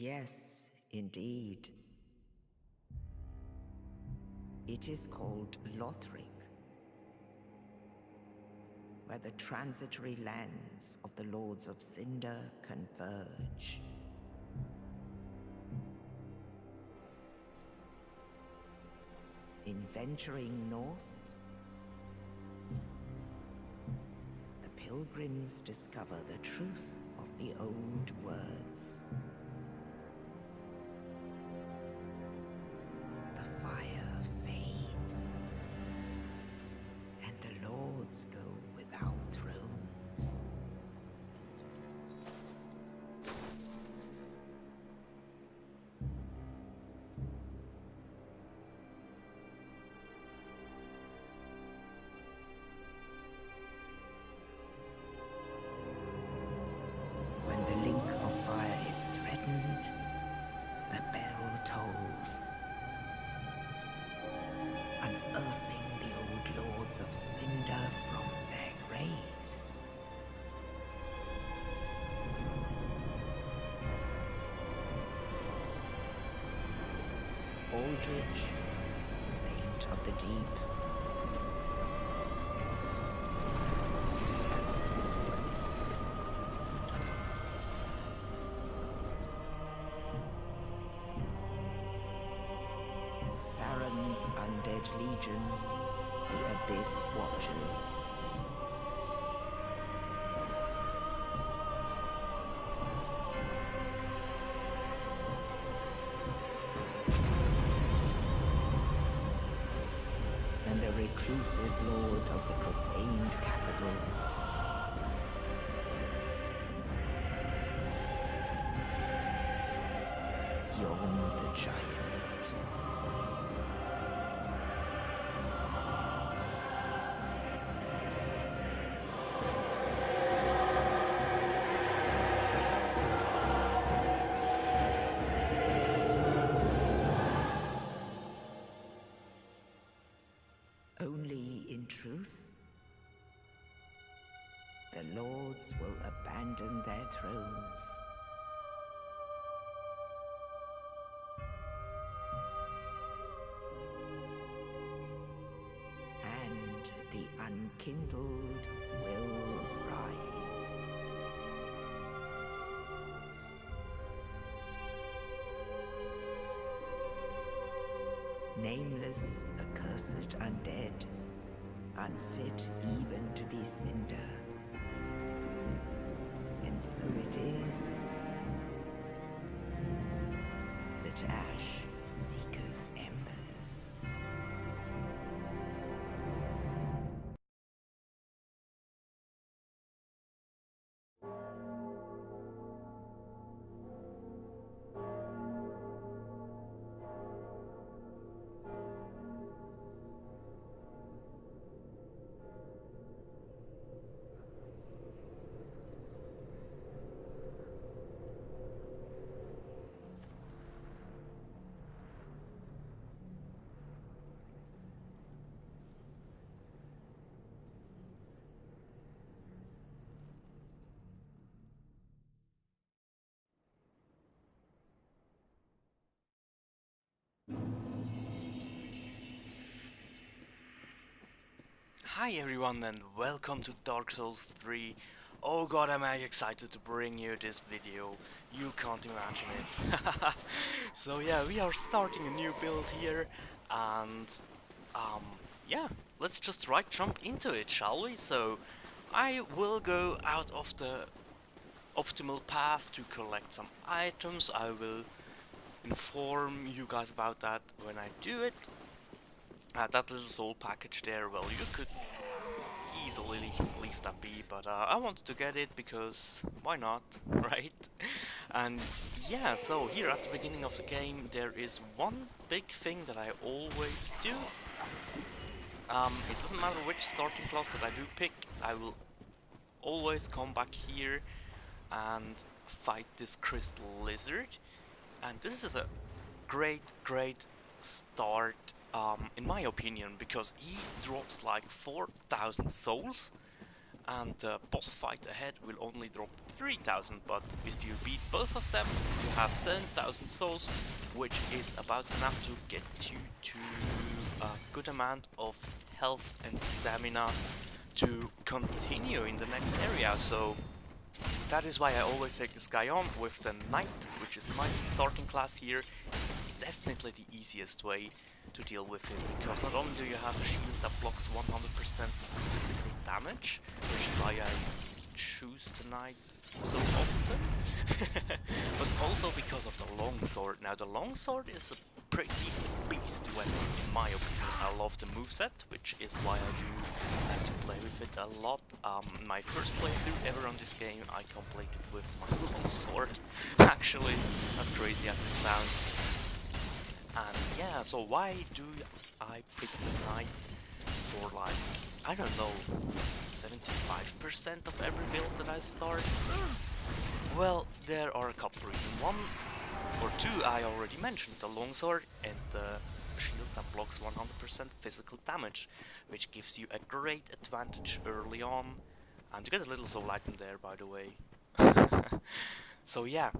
Yes, indeed. It is called Lothric, where the transitory lands of the Lords of Cinder converge. In venturing north, the pilgrims discover the truth of the old words. The fire fades, and the lords go without thrones. When the link of fire is threatened, the bell tolls, unearthing the old lords of Cinder from their graves. Aldrich, saint of the deep, Farron's undead legion, the Abyss Watchers. And the reclusive lord of the profaned capital. Yon the Giant. Only in truth, the lords will abandon their thrones. And the unkindled will rise. Nameless, accursed undead, unfit even to be Cinder. And so it is that ash seeketh embers. Hi everyone and welcome to Dark Souls 3. Oh god, am I excited to bring you this video. You can't imagine it. So yeah, we are starting a new build here and yeah, let's just jump into it, shall we? So I will go out of the optimal path to collect some items. I will inform you guys about that when I do it. That little soul package there, well, you could easily leave that be, but I wanted to get it because why not, right? And yeah, so here at the beginning of the game there is one big thing that I always do. It doesn't matter which starting class that I do pick, I will always come back here and fight this crystal lizard. And this is a great start, in my opinion, because he drops like 4,000 souls, and the boss fight ahead will only drop 3000, but if you beat both of them, you have 10,000 souls, which is about enough to get you to a good amount of health and stamina to continue in the next area. So that is why I always take this guy on with the Knight, which is my starting class here. It's definitely the easiest way to deal with him, because not only do you have a shield that blocks 100% physical damage, which is why I choose the Knight so often, but also because of the longsword. Now the longsword is a pretty beast weapon in my opinion. I love the moveset, which is why I do like to play with it a lot. My first playthrough ever on this game I completed with my longsword, actually, as crazy as it sounds. And yeah, so why do I pick the Knight for, like, I don't know, 75% of every build that I start? Well, there are a couple reasons. One or two I already mentioned, the longsword and the shield that blocks 100% physical damage, which gives you a great advantage early on. And you get a little soul item there, by the way. So yeah.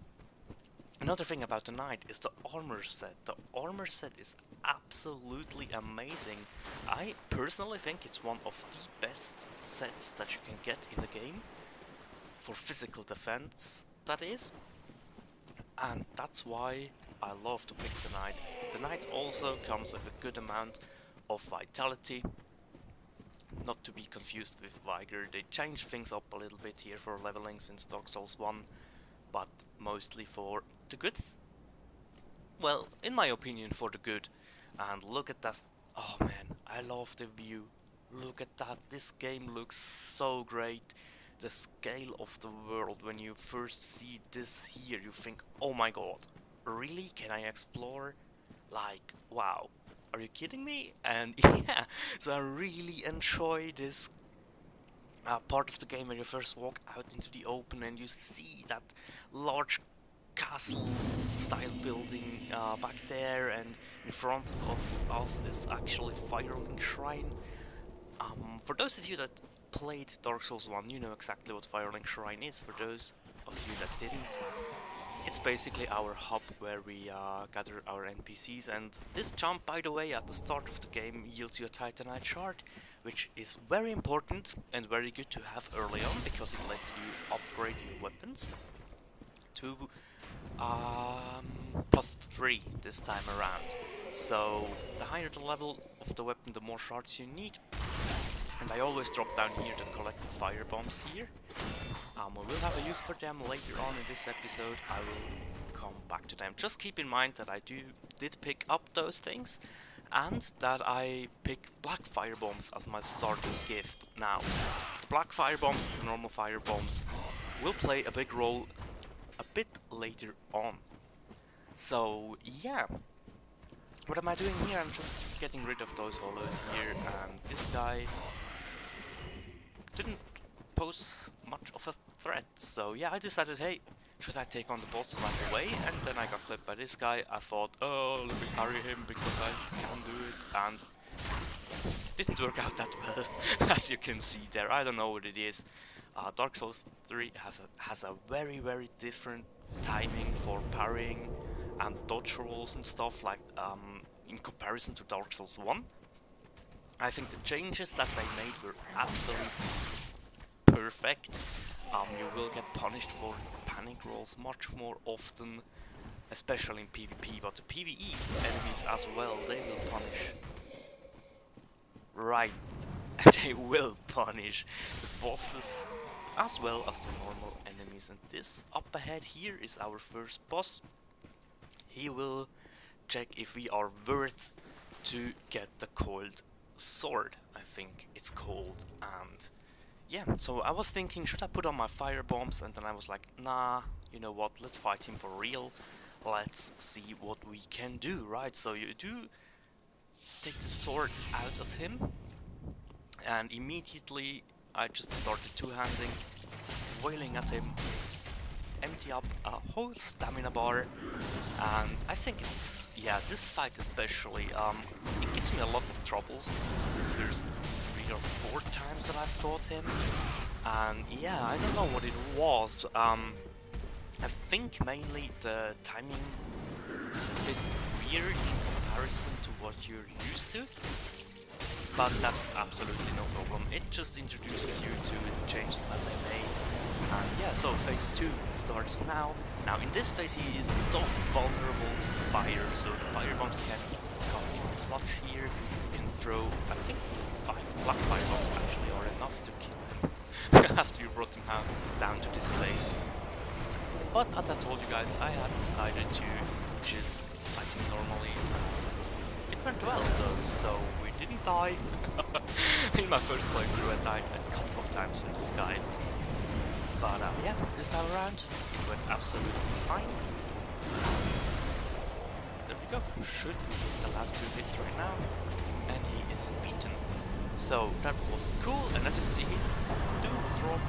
Another thing about the Knight is the armor set. The armor set is absolutely amazing. I personally think it's one of the best sets that you can get in the game. For physical defense, that is. And that's why I love to pick the Knight. The Knight also comes with a good amount of vitality. Not to be confused with Vigor. They changed things up a little bit here for leveling since Dark Souls 1. But mostly for the good. Well, in my opinion, for the good. And look at that. Oh man, I love the view. Look at that. This game looks so great. The scale of the world, when you first see this here, you think, oh my god, really? Can I explore? Like, wow. Are you kidding me? And yeah, so I really enjoy this part of the game where you first walk out into the open and you see that large castle style building back there, and in front of us is actually Firelink Shrine. For those of you that played Dark Souls 1, you know exactly what Firelink Shrine is. For those of you that didn't, it's basically our hub where we gather our NPCs, and this jump, by the way, at the start of the game yields you a Titanite shard, which is very important and very good to have early on, because it lets you upgrade your weapons to +3 this time around. So the higher the level of the weapon, the more shards you need. And I always drop down here to collect the fire bombs here. We will have a use for them later on in this episode. I will come back to them. Just keep in mind that I did pick up those things, and that I pick black fire bombs as my starting gift. Now, the black fire bombs, the normal fire bombs, will play a big role a bit later on. So yeah, what am I doing here? I'm just getting rid of those hollows here, and this guy didn't pose much of a threat. So yeah, I decided, hey, should I take on the boss right away? And then I got clipped by this guy. I thought, oh, let me parry him because I can do it, and didn't work out that well, as you can see there. I don't know what it is. Dark Souls 3 has a very, very different timing for parrying and dodge rolls and stuff, like in comparison to Dark Souls 1. I think the changes that they made were absolutely perfect. You will get punished for panic rolls much more often, especially in PvP, but the PvE enemies as well, they will punish. Right, they will punish the bosses as well as the normal enemies. And this up ahead here is our first boss. He will check if we are worth to get the coiled sword, I think it's called. And yeah, so I was thinking, should I put on my fire bombs? And then I was like, nah, you know what, let's fight him for real. Let's see what we can do, right? So you do take the sword out of him, and immediately I just started two-handing, wailing at him, empty up a whole stamina bar. And I think it's, yeah, this fight especially, it gives me a lot of troubles the first 3 or 4 times that I fought him, and yeah, I don't know what it was. I think mainly the timing is a bit weird in comparison to what you're used to, but that's absolutely no problem. It just introduces you to the changes that they made. And yeah, so phase 2 starts now. Now in this phase he is so vulnerable to fire, so the fire bombs can come in clutch here. You can throw, I think 5 black fire bombs actually are enough to kill him after you brought him down to this phase. But as I told you guys, I had decided to just fight him normally, and it went well though, so we didn't die. In my first playthrough I died a couple of times in this guy. But yeah, this time around it went absolutely fine. And there we go. Should hit the last 2 hits right now, and he is beaten. So that was cool, and as you can see, he do drop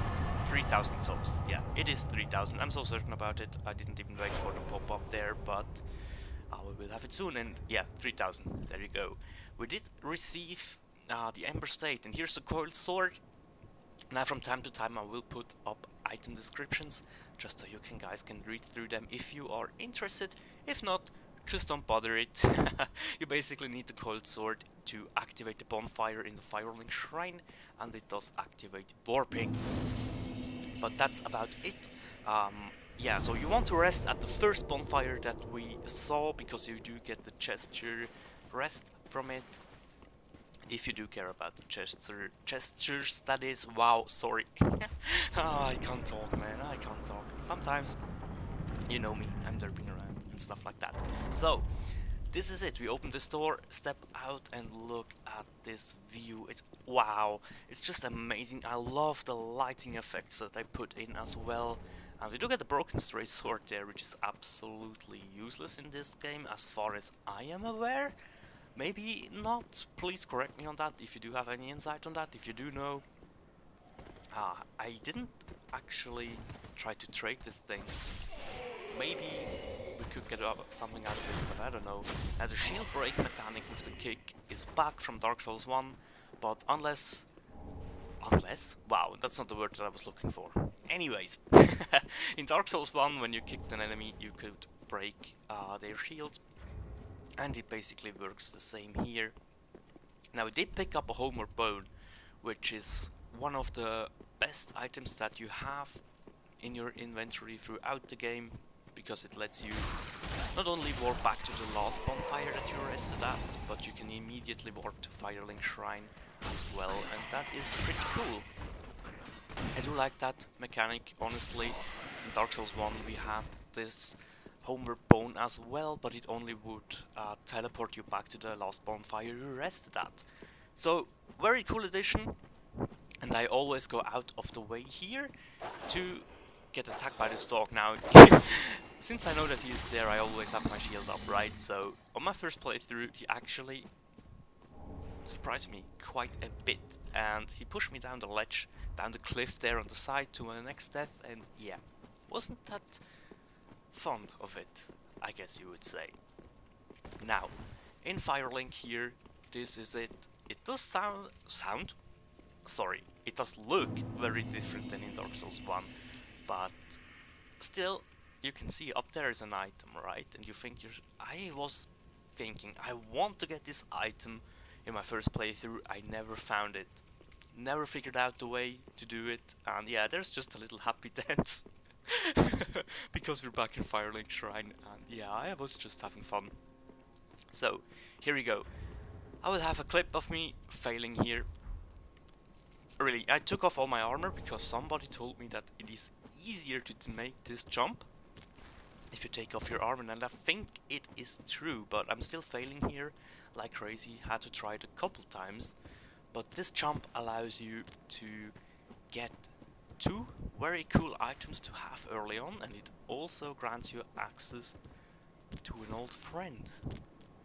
3,000 souls. Yeah, it is 3,000. I'm so certain about it. I didn't even wait for the pop-up there, but we will have it soon. And yeah, 3,000. There you go. We did receive the Ember State, and here's the coiled sword. Now from time to time I will put up item descriptions, just so you guys can read through them if you are interested. If not, just don't bother it. You basically need the coiled sword to activate the bonfire in the Firelink Shrine, and it does activate warping. But that's about it. Yeah, so you want to rest at the first bonfire that we saw, because you do get the gesture rest from it. If you do care about the gestures, that is. Wow, sorry. I can't talk, man, I can't talk. Sometimes, you know me, I'm derping around and stuff like that. So, this is it. We open this door, step out, and look at this view. It's wow, it's just amazing. I love the lighting effects that they put in as well. And we do get the broken straight sword there, which is absolutely useless in this game as far as I am aware. Maybe not, please correct me on that if you do have any insight on that, if you do know. I didn't actually try to trade this thing. Maybe we could get something out of it, but I don't know. Now the shield break mechanic with the kick is back from Dark Souls 1, but unless, wow, that's not the word that I was looking for. Anyways, in Dark Souls 1 when you kicked an enemy you could break their shield. And it basically works the same here. Now we did pick up a homeward bone, which is one of the best items that you have in your inventory throughout the game, because it lets you not only warp back to the last bonfire that you rested at, but you can immediately warp to Firelink Shrine as well, and that is pretty cool. I do like that mechanic, honestly. In Dark Souls 1 we had this homeward bone as well, but it only would teleport you back to the last bonfire you rested at. So, very cool addition, and I always go out of the way here to get attacked by this dog. Now, since I know that he is there, I always have my shield up, right? So, on my first playthrough, he actually surprised me quite a bit, and he pushed me down the ledge, down the cliff there on the side to my next death, and yeah, wasn't that fond of it, I guess you would say. Now, in Firelink here, this is it. It does it does look very different than in Dark Souls 1, but still, you can see up there is an item, right? And you think I was thinking, I want to get this item in my first playthrough. I never found it. Never figured out the way to do it, and yeah, there's just a little happy dance. Because we're back in Firelink Shrine, and yeah, I was just having fun. So, here we go. I will have a clip of me failing here. Really, I took off all my armor because somebody told me that it is easier to make this jump if you take off your armor, and I think it is true, but I'm still failing here like crazy. Had to try it a couple times, but this jump allows you to get 2 very cool items to have early on, and it also grants you access to an old friend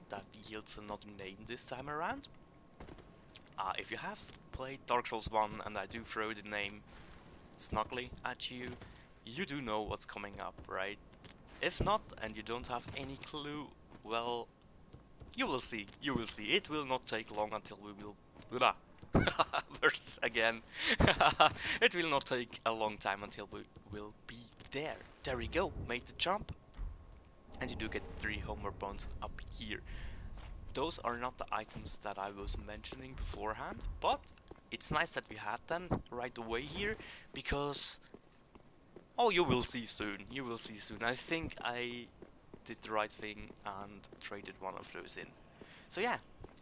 that yields another name this time around. If you have played Dark Souls 1 and I do throw the name Snuggly at you, you do know what's coming up, right? If not, and you don't have any clue, well, you will see, it will not take long until we will Worse again. It will not take a long time until we will be there. There we go, made the jump. And you do get 3 homer bones up here. Those are not the items that I was mentioning beforehand, but it's nice that we had them right away here, because... Oh, you will see soon, you will see soon. I think I did the right thing and traded one of those in. So yeah,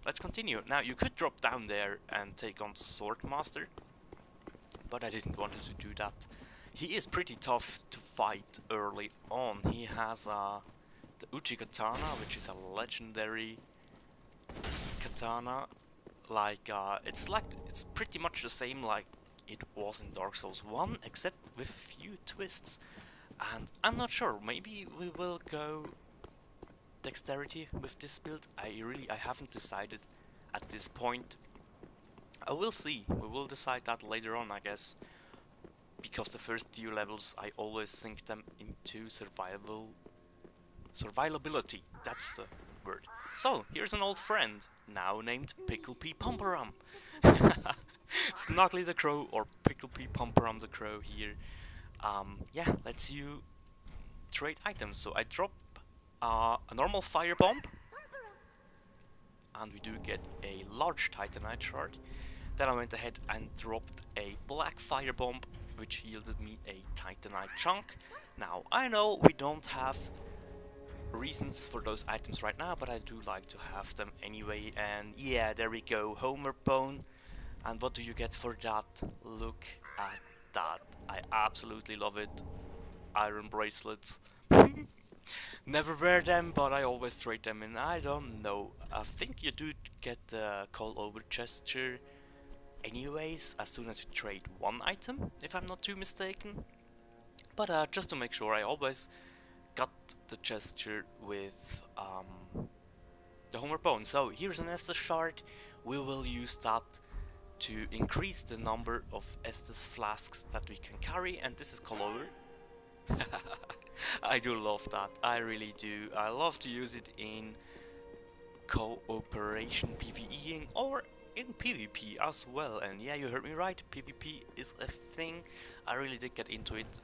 let's continue. Now, you could drop down there and take on Swordmaster, but I didn't want to do that. He is pretty tough to fight early on. He has the Uchi Katana, which is a legendary katana. It's pretty much the same like it was in Dark Souls 1, except with a few twists. And I'm not sure, maybe we will go dexterity with this build. I haven't decided at this point. I will see, we will decide that later on, I guess. Because the first few levels I always think them into survivability, that's the word. So, here's an old friend, now named Pickle P. Pumperum. Snuggly the Crow, or Pickle P. Pumperum the Crow here. Yeah, let's you trade items. So I drop a normal fire bomb, and we do get a large Titanite shard. Then I went ahead and dropped a black fire bomb, which yielded me a Titanite chunk. Now, I know we don't have reasons for those items right now, but I do like to have them anyway. And yeah, there we go, Homer Bone. And what do you get for that? Look at that. I absolutely love it. Iron bracelets. Never wear them, but I always trade them in. I don't know. I think you do get the call over gesture anyways, as soon as you trade one item, if I'm not too mistaken. But just to make sure, I always got the gesture with the Homer Bone. So here's an Estus shard. We will use that to increase the number of Estus flasks that we can carry, and this is call over. I do love that, I really do. I love to use it in cooperation PvEing or in PvP as well. And yeah, you heard me right, PvP is a thing. I really did get into it,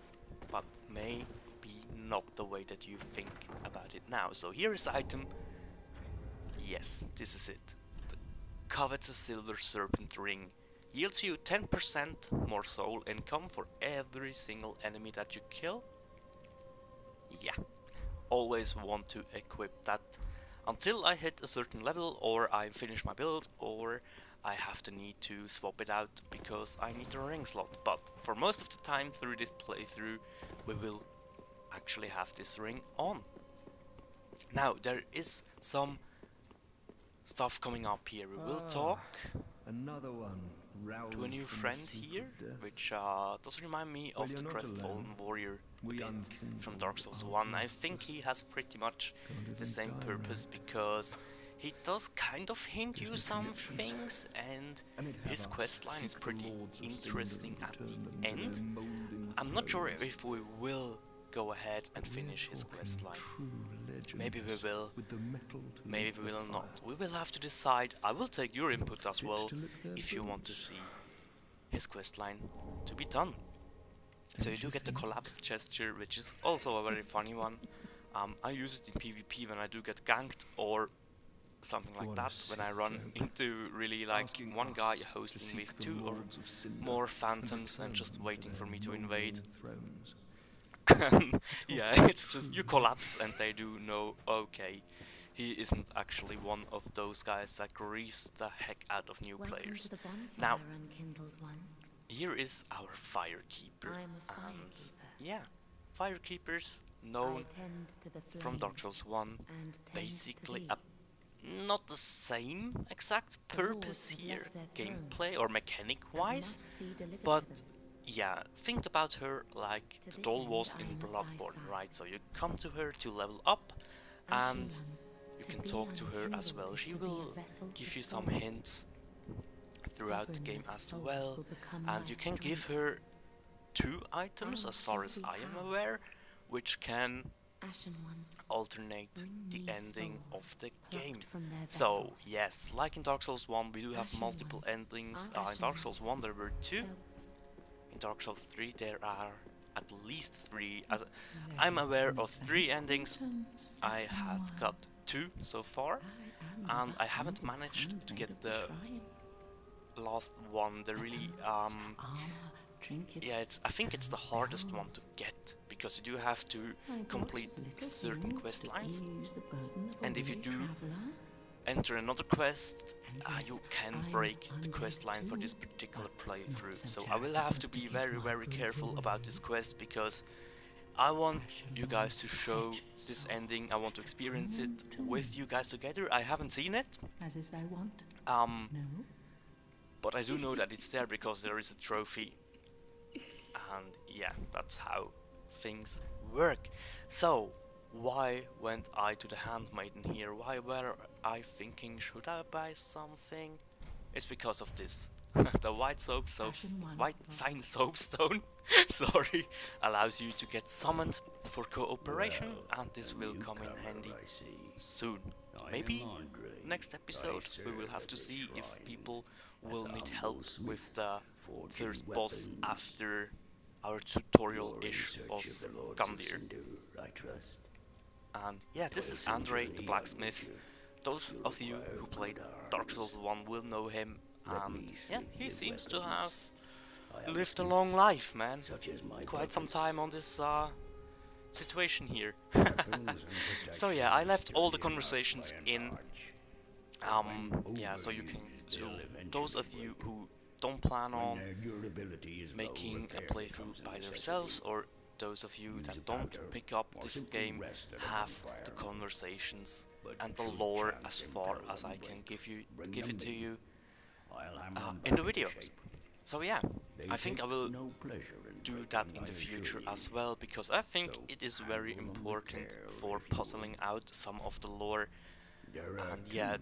but maybe not the way that you think about it now. So here is the item. Yes, this is it. The covetous Silver Serpent Ring. Yields you 10% more soul income for every single enemy that you kill. Yeah, always want to equip that until I hit a certain level, or I finish my build, or I have the need to swap it out because I need a ring slot. But for most of the time through this playthrough, we will actually have this ring on. Now, there is some stuff coming up here. We will talk another one to a new friend here, which does remind me of the Crestfallen Warrior a bit from Dark Souls 1. I think he has pretty much the same purpose, because he does kind of hint you some things, and his questline is pretty interesting at the end. I'm not sure if we will go ahead and finish his questline. Maybe we will, maybe we will not. We will have to decide. I will take your input as well if you want to see his questline to be done. So you do get the collapsed gesture, which is also a very funny one. I use it in PvP when I do get ganked or something like that, when I run into really like one guy hosting with 2 or more phantoms and just waiting for me to invade. Yeah, it's just you collapse and they do know, okay, he isn't actually one of those guys that grieves the heck out of new players. Now, here is our Firekeeper, and yeah, Firekeepers known from Dark Souls 1, basically not the same exact purpose here, gameplay or mechanic wise, but yeah, think about her like the doll was in Bloodborne, right? So you come to her to level up, and you can talk to her as well. She will give you some hints throughout the game as well, and you can give her 2 items as far as I am aware, which can Ashen One, alternate bring the me ending souls of the plucked game. from their So vessels. yes, like in Dark Souls 1 we do have Ashen multiple One. endings. Ah, In Ashen Dark One. Souls 1 there were 2. Help. In Dark Souls 3 there are at least 3. I'm aware of 3 endings. I have got 2 so far, and I haven't managed to get the last one. The really yeah, I think it's the hardest one to get, because you do have to complete certain quest lines, and if you do enter another quest, you can break the quest line for this particular playthrough. So I will have to be very careful about this quest, because I want you guys to show this ending. I want to experience it with you guys together. I haven't seen it, As is thy want? No. but I do know that it's there because there is a trophy. And yeah, that's how things work. So, why went I to the handmaiden here? Why were I thinking, should I buy something? It's because of this. The white sign soapstone sorry, allows you to get summoned for cooperation, and this will come in handy soon. Maybe next episode we will have to see if people will need help with the first boss after our tutorial-ish boss Gandir. And yeah, this is Andre the blacksmith. Those of you who played Dark Souls 1 will know him, and yeah, he seems to have lived a long life, man. Quite some time on this situation here. So yeah, I left all the conversations in. Yeah, so you can. So those of you who don't plan on making a playthrough by yourselves, or those of you that don't pick up this game, have the conversations and the lore as far as I can give it to you in the videos. So yeah, I think I will do that in the future as well, because I think it is very important for puzzling out some of the lore. And yeah,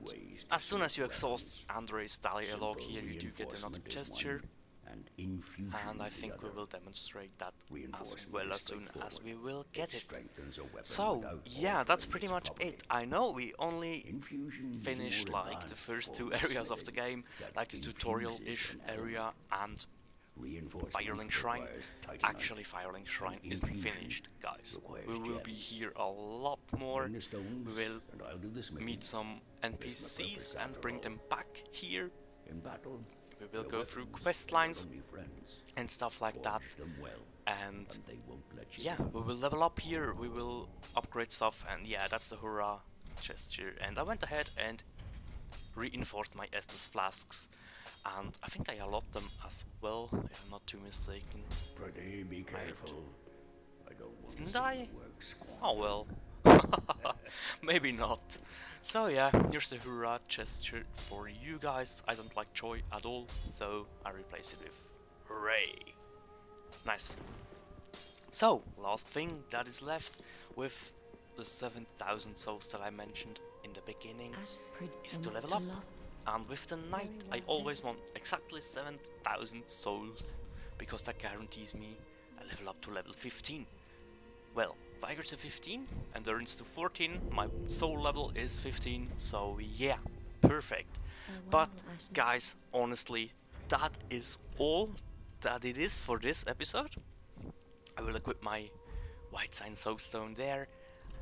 as soon as you exhaust Andre's dialogue here, you do get another gesture, and I think we will demonstrate that as well as soon as we will get it. So yeah, that's pretty much it. I know we only finished like the first 2 areas of the game, like the tutorial-ish area and Firelink Shrine. Actually, Firelink Shrine isn't finished, guys. We will be here a lot more. We will meet some NPCs and bring them back here. We will go through quest lines and stuff like that. And yeah, we will level up here, we will upgrade stuff, and yeah, that's the hurrah gesture. And I went ahead and reinforced my Estus flasks, and I think I allot them as well, if I'm not too mistaken. Be careful. Didn't I? Oh well. Maybe not. So yeah, here's the hurrah gesture for you guys. I don't like joy at all, so I replace it with hooray. Nice. So, last thing that is left with the 7,000 souls that I mentioned in the beginning is to level up. And with the knight, I always want exactly 7,000 souls, because that guarantees me a level up to level 15. Well, if I go to 15 and earns to 14, my soul level is 15, so yeah, perfect. But guys, honestly, that is all that it is for this episode. I will equip my white sign soapstone there,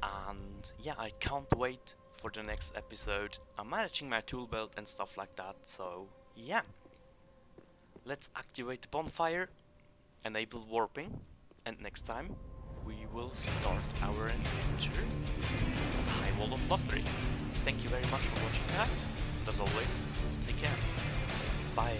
and yeah, I can't wait for the next episode. I'm managing my tool belt and stuff like that, so yeah. Let's activate the bonfire, enable warping, and next time we will start our adventure at the High Wall of Lothry. Thank you very much for watching, guys, and as always, take care. Bye.